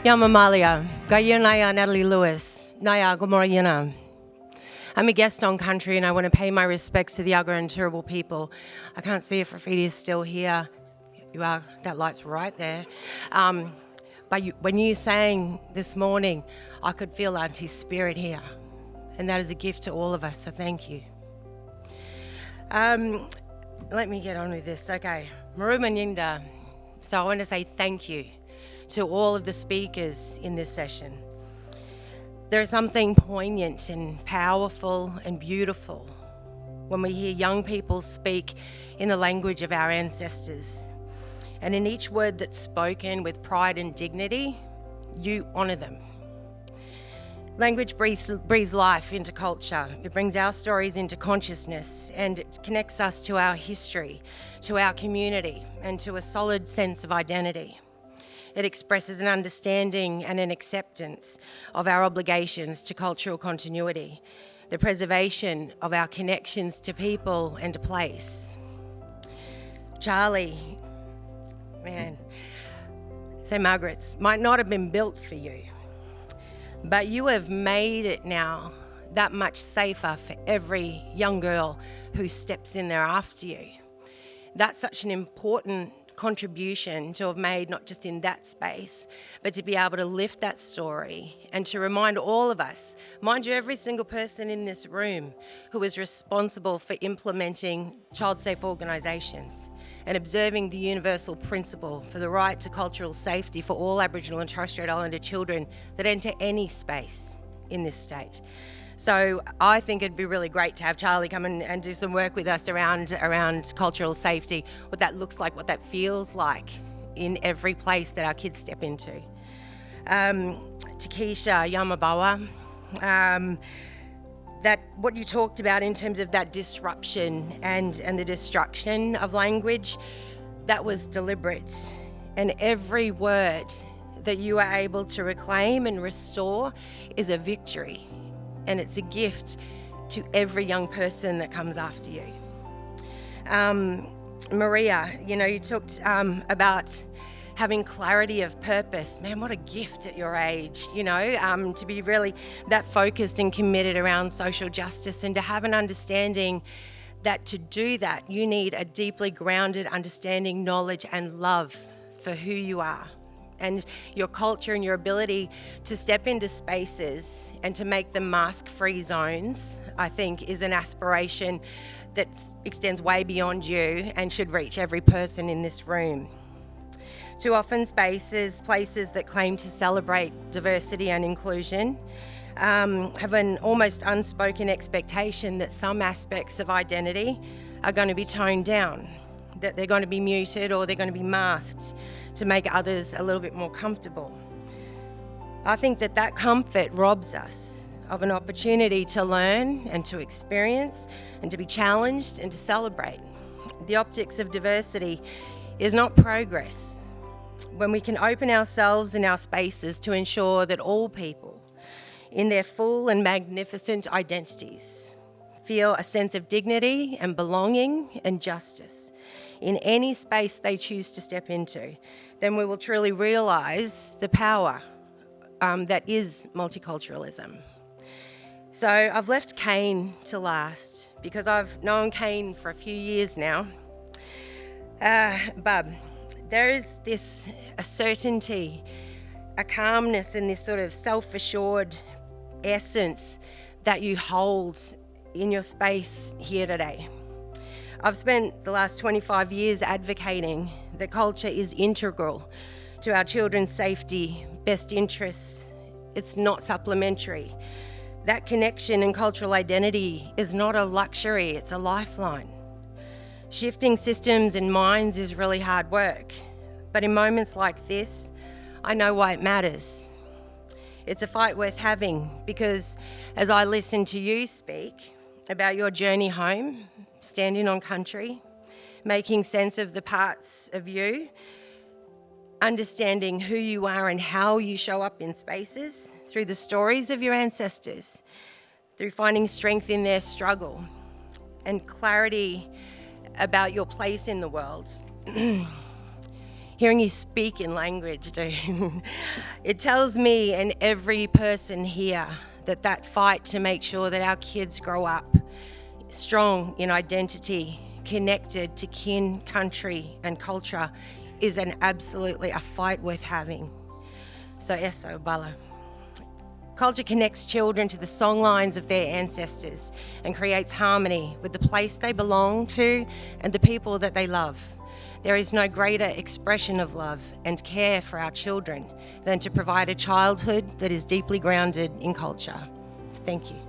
Yamamalia, Gayunaya Natalie Lewis, Naya Gomorayana. I'm a guest on country and I want to pay my respects to the Yagara and Turrbal people. I can't see if Rafidi is still here. You are, that light's right there. When you sang this morning, I could feel Auntie's spirit here. And that is a gift to all of us, so thank you. Let me get on with this. Okay, Maruma Nyinda. So I want to say thank you to all of the speakers in this session. There is something poignant and powerful and beautiful when we hear young people speak in the language of our ancestors. And in each word that's spoken with pride and dignity, you honour them. Language breathes life into culture. It brings our stories into consciousness and it connects us to our history, to our community, and to a solid sense of identity. It expresses an understanding and an acceptance of our obligations to cultural continuity, the preservation of our connections to people and to place. Charlie, man, St. Margaret's might not have been built for you, but you have made it now that much safer for every young girl who steps in there after you. That's such an important contribution to have made, not just in that space, but to be able to lift that story and to remind all of us, mind you, every single person in this room who is responsible for implementing child-safe organisations and observing the universal principle for the right to cultural safety for all Aboriginal and Torres Strait Islander children that enter any space in this state. So I think it'd be really great to have Charlie come and do some work with us around cultural safety, what that looks like, what that feels like in every place that our kids step into. Takesha Yamabawa, that what you talked about in terms of that disruption and the destruction of language, that was deliberate. And every word that you are able to reclaim and restore is a victory. And it's a gift to every young person that comes after you. Maria, you talked about having clarity of purpose. Man, what a gift at your age, to be really that focused and committed around social justice and to have an understanding that to do that, you need a deeply grounded understanding, knowledge and love for who you are. And your culture and your ability to step into spaces and to make them mask-free zones, I think, is an aspiration that extends way beyond you and should reach every person in this room. Too often places that claim to celebrate diversity and inclusion have an almost unspoken expectation that some aspects of identity are going to be toned down, that they're going to be muted or they're going to be masked to make others a little bit more comfortable. I think that comfort robs us of an opportunity to learn and to experience and to be challenged and to celebrate. The optics of diversity is not progress. When we can open ourselves and our spaces to ensure that all people, in their full and magnificent identities, feel a sense of dignity and belonging and justice in any space they choose to step into, then we will truly realise the power that is multiculturalism. So I've left Kane to last because I've known Kane for a few years now. Bub, there is a certainty, a calmness and this sort of self-assured essence that you hold in your space here today. I've spent the last 25 years advocating that culture is integral to our children's safety, best interests. It's not supplementary. That connection and cultural identity is not a luxury, it's a lifeline. Shifting systems and minds is really hard work, but in moments like this, I know why it matters. It's a fight worth having because as I listen to you speak about your journey home, standing on country, making sense of the parts of you, understanding who you are and how you show up in spaces through the stories of your ancestors, through finding strength in their struggle and clarity about your place in the world. hearing you speak in language, dude, it tells me and every person here that fight to make sure that our kids grow up strong in identity, connected to kin, country, and culture is absolutely a fight worth having. So, eso bala. Culture connects children to the songlines of their ancestors and creates harmony with the place they belong to and the people that they love. There is no greater expression of love and care for our children than to provide a childhood that is deeply grounded in culture. So thank you.